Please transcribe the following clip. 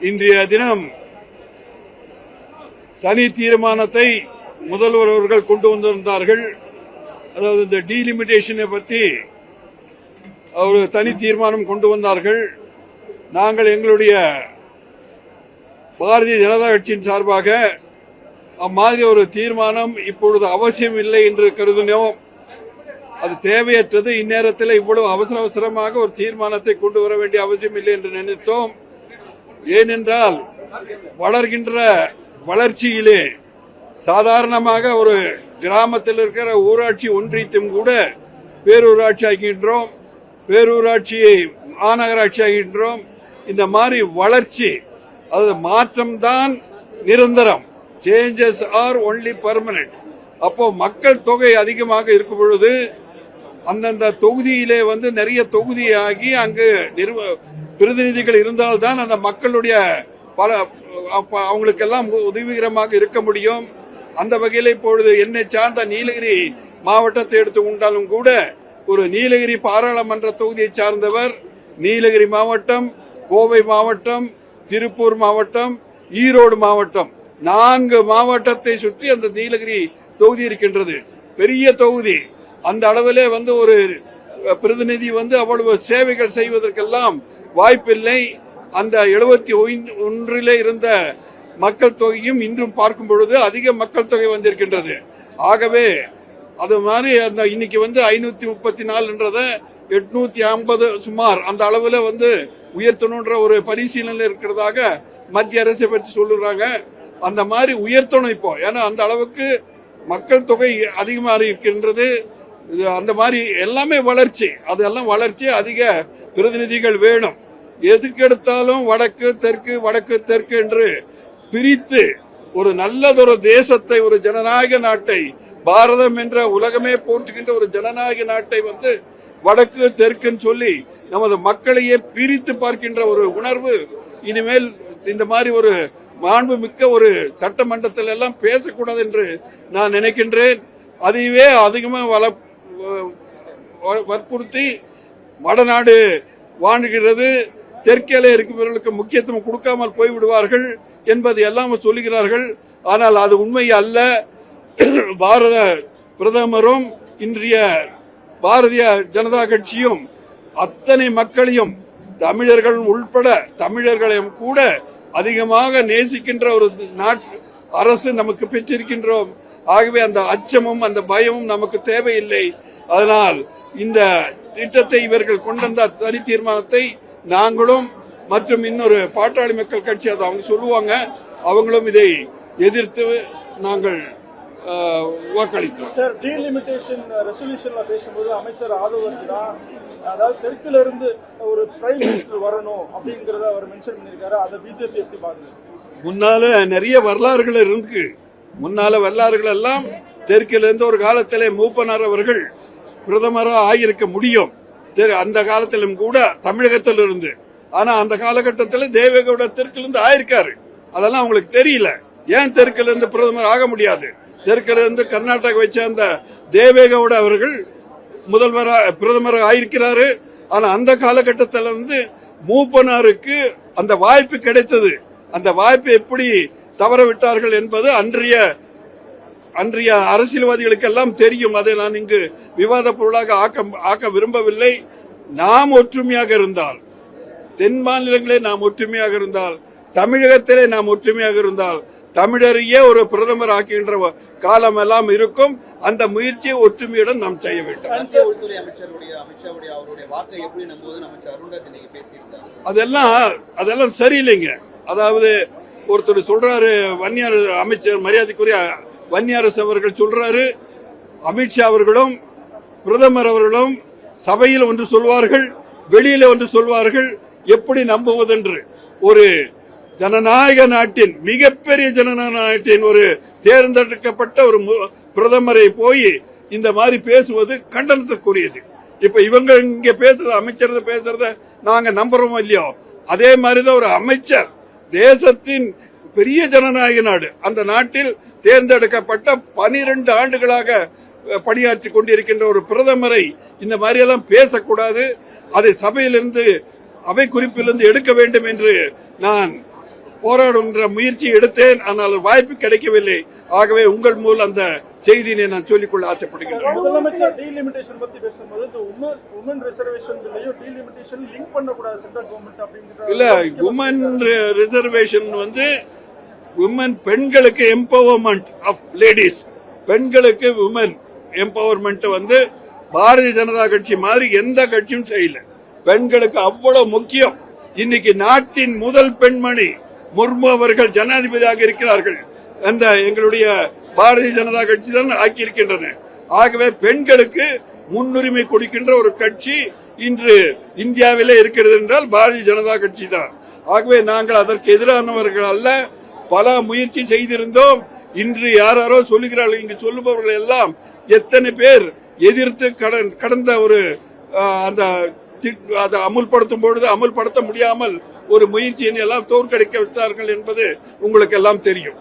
இன்றைய தினம் தனி தீர்மானத்தை முதல்வர் அவர்கள் கொண்டு வந்திருந்தார்கள். அதாவது இந்த டீலிமிட்டேஷனை பற்றி ஒரு தனி தீர்மானம் கொண்டு வந்தார்கள். நாங்கள் எங்களுடைய பாரதிய ஜனதா கட்சியின் சார்பாக அம்மாதிரி ஒரு தீர்மானம் இப்பொழுது அவசியம் இல்லை என்று கருதினோம். அது தேவையற்றது. இந்நேரத்தில் இவ்வளவு அவசரமாக ஒரு தீர்மானத்தை கொண்டு வர வேண்டிய அவசியம் இல்லை என்று நினைத்தோம். ஏனென்றால் வளர்கின்ற வளர்ச்சியிலே சாதாரணமாக ஒரு கிராமத்தில் இருக்கிற ஊராட்சி ஒன்றியத்தையும் கூட பேரூராட்சி ஆகின்றோம், பேரூராட்சியை மாநகராட்சி ஆகின்றோம். இந்த மாதிரி வளர்ச்சி, அது மாற்றம்தான் நிரந்தரம். Changes R only permanent. அப்போ மக்கள் தொகை அதிகமாக இருக்கும் பொழுது அந்தந்த தொகுதியிலே நிறைய தொகுதியாகி அங்கு பிரதிநிதிகள் இருந்தால்தான் அந்த மக்களுடைய அவங்களுக்கெல்லாம் உதவிகரமாக இருக்க முடியும். அந்த வகையில் இப்பொழுது என்னை சார்ந்த நீலகிரி மாவட்டத்தை எடுத்து கொண்டாலும் கூட ஒரு நீலகிரி பாராளுமன்ற தொகுதியை சார்ந்தவர் நீலகிரி மாவட்டம், கோவை மாவட்டம், திருப்பூர் மாவட்டம், ஈரோடு மாவட்டம், 4 மாவட்டத்தை சுற்றி அந்த நீலகிரி தொகுதி இருக்கின்றது. பெரிய தொகுதி. அந்த அளவிலே ஒரு பிரதிநிதி அவ்வளவு சேவைகள் செய்வதற்கெல்லாம் வாய்ப்பில்லை. அந்த 71 இருந்த மக்கள் தொகையும் இன்றும் பார்க்கும் பொழுது அதிக மக்கள் தொகை வந்திருக்கின்றது. ஆகவே அது மாதிரி அந்த இன்னைக்கு 534 850 சுமார் அந்த அளவுல உயர்த்தணுன்ற ஒரு பரிசீலனை இருக்கிறதாக மத்திய அரசை பற்றி சொல்லுறாங்க. அந்த மாதிரி உயர்த்தணும் இப்போ. ஏன்னா அந்த அளவுக்கு மக்கள் தொகை அதிகமாக இருக்கின்றது. அந்த மாதிரி எல்லாமே வளர்ச்சி, அதெல்லாம் வளர்ச்சி. அதிக பிரதிநிதிகள் வேணும். எதுக்கெடுத்தாலும் வடக்கு தெற்கு வடக்கு தெற்கு என்று பிரித்து ஒரு நல்லதொரு தேசத்தை, ஒரு ஜனநாயக நாட்டை, பாரதம் என்ற உலகமே போற்றுகின்ற ஒரு ஜனநாயக நாட்டை வடக்கு தெற்குன்னு சொல்லி நமது மக்களையே பிரித்து பார்க்கின்ற ஒரு உணர்வு இனிமேல் இந்த மாதிரி ஒரு மாண்பு மிக்க ஒரு சட்டமன்றத்தில் எல்லாம் பேசக்கூடாது என்று நான் நினைக்கின்றேன். அதையே அதிகமாக வற்புறுத்தி வடநாடு வாழ்கிறது, தெற்கேலே இருக்கிறவர்களுக்கு முக்கியத்துவம் கொடுக்காமல் போய்விடுவார்கள் என்பது எல்லாம் சொல்லுகிறார்கள். ஆனால் அது உண்மை அல்ல. பாரத பிரதமரும் இன்றைய பாரதிய ஜனதா கட்சியும் அத்தனை மக்களையும், தமிழர்கள் உள்பட தமிழர்களையும் கூட அதிகமாக நேசிக்கின்ற ஒரு அரசு நமக்கு பெற்றிருக்கின்றோம். ஆகவே அந்த அச்சமும் அந்த பயமும் நமக்கு தேவையில்லை. அதனால் இந்த திட்டத்தை இவர்கள் கொண்டு வந்த தனி தீர்மானத்தை நாங்களும் மற்றும் இன்னொரு பாட்டாளி மக்கள் கட்சி அதை அவங்க சொல்லுவாங்க, அவங்களும் இதை எதிர்த்து நாங்கள் வாக்களித்தோம். சார், டீலிமிட்டேஷன் ரெசல்யூஷன்ல பேசும்போது அமைச்சர் ஆதவ் அர்ஜுனா அதாவது தெற்குல இருந்து ஒரு பிரைம் மினிஸ்டர் வரணும் அப்படிங்கறத அவர் மென்ஷன் பண்ணிருக்காரு. அதை பிஜேபி எப்படி பாக்குது? முன்னால நிறைய வரலாறுகள் இருக்கு. முன்னால வரலாறுகள் எல்லாம் தெற்கில இருந்து ஒரு காலத்திலே மூப்பனார் அவர்கள் பிரதமராக ஆகியிருக்க முடியும். அந்த காலத்திலும் கூட தமிழகத்தில் இருந்து. ஆனா அந்த காலகட்டத்தில் தேவேகவுட தெற்குல இருந்து ஆயிருக்காரு. அதெல்லாம் அவங்களுக்கு தெரியல. ஏன் தெற்குல இருந்து பிரதமர் ஆக முடியாது? தெற்குல இருந்து கர்நாடகா வச்ச அந்த தேவேகவுட அவர்கள் பிரதமராக ஆயிருக்கிறாரு. ஆனா அந்த காலகட்டத்தில் மூப்பனாருக்கு அந்த வாய்ப்பு கிடைத்தது. அந்த வாய்ப்பை எப்படி தவற விட்டார்கள் என்பது அன்றைய அரசியல்வாதிகளுக்கு எல்லாம் தெரியும். அதை நான் இங்கு விவாத பொருளாக ஆக்க விரும்பவில்லை. நாம் ஒற்றுமையாக இருந்தால், தென் மாநிலங்களே நாம் ஒற்றுமையாக இருந்தால், தமிழகத்திலே நாம் ஒற்றுமையாக இருந்தால், தமிழரையே ஒரு பிரதமர் ஆக்குகின்ற காலம் எல்லாம் இருக்கும். அந்த முயற்சியை ஒற்றுமையுடன் நாம் செய்ய வேண்டும். உள்துறை அமைச்சருடைய அவருடைய வாக்கை எப்படி நம்புவது அமைச்சர் அருண்ராஜ் இன்னைக்கு பேசியிருந்தார். அதெல்லாம் சரியில்லைங்க. அதாவது ஒருத்தர் சொல்றாரு, வன்னியார் அமைச்சர் மரியாதைக்குரிய வன்னியாரசு அவர்கள் சொல்றாரு, அமித்ஷா அவர்களும் பிரதமர் அவர்களும் சபையில் ஒன்று சொல்வார்கள், வெளியில ஒன்று சொல்வார்கள். எப்படி நம்புவதென்று ஒரு ஜனநாயக நாட்டின், மிகப்பெரிய ஜனநாயக நாட்டின் ஒரு தேர்ந்தெடுக்கப்பட்ட ஒரு பிரதமரை போய் இந்த மாதிரி பேசுவது கண்டனத்துக்குரியது. இப்ப இவங்க இங்க பேசுற அமைச்சர் பேசுறத நாங்க நம்புறோமோ இல்லையோ, அதே மாதிரிதான் ஒரு அமைச்சர், தேசத்தின் பெரிய ஜனநாயக நாடு, அந்த நாட்டில் தேர்ந்தெடுக்கப்பட்ட 12 ஆண்டுகளாக பணியாற்றி கொண்டிருக்கின்ற ஒரு பிரதமரை இந்த மாதிரி எல்லாம் பேசக்கூடாது. அதை சபையிலிருந்து, அவை குறிப்பிலிருந்து எடுக்க வேண்டும் என்று நான் போராடுகின்ற முயற்சி எடுத்தேன், ஆனால் வாய்ப்பு கிடைக்கவில்லை. ஆகவே உங்கள் மூலம் அந்த செய்தியை நான் சொல்லிக்கொள்ள ஆசைப்படுகிறேன். முதலமைச்சர் டீலிமிட்டேஷன் பத்தி பேசும்போது இந்த உமன் ரிசர்வேஷன்லயும் டீலிமிட்டேஷன் லிங்க் பண்ணக்கூடாது சென்ட்ரல் கவர்மெண்ட் அப்படிங்கிற இல்ல, உமன் ரிசர்வேஷன் வந்து உமன் பெண்களுக்கு எம்பவர்மெண்ட் ஆஃப் லேடிஸ், பெண்களுக்கு உமன் எம்பவர்மெண்ட் வந்து பாரதிய ஜனதா கட்சி மாதிரி எந்த கட்சியும் செய்யல. பெண்களுக்கு அவ்வளவு முக்கியம். இன்னைக்கு நாட்டின் முதல் பெண்மணி முர்மு அவர்கள் ஜனாதிபதியாக இருக்கிறார்கள். அந்த எங்களுடைய பாரதிய ஜனதா கட்சி தான் ஆக்கியிருக்கின்றன. ஆகவே பெண்களுக்கு முன்னுரிமை கொடுக்கின்ற ஒரு கட்சி இன்று இந்தியாவிலே இருக்கிறது என்றால் பாரதிய ஜனதா கட்சி தான். ஆகவே நாங்கள் அதற்கு எதிரானவர்கள் அல்ல, பல முயற்சி செய்திருந்தோம். இன்று யாரோ சொல்லுகிறார்கள், இங்கு சொல்லுபவர்கள் எல்லாம் எத்தனை பேர் எதிர்த்து கடந்த ஒரு அந்த அதை அமுல்படுத்தும் பொழுது அமுல்படுத்த முடியாமல் ஒரு முயற்சியை எல்லாம் தோற்கடிக்க வைத்தார்கள் என்பது உங்களுக்கு எல்லாம் தெரியும்.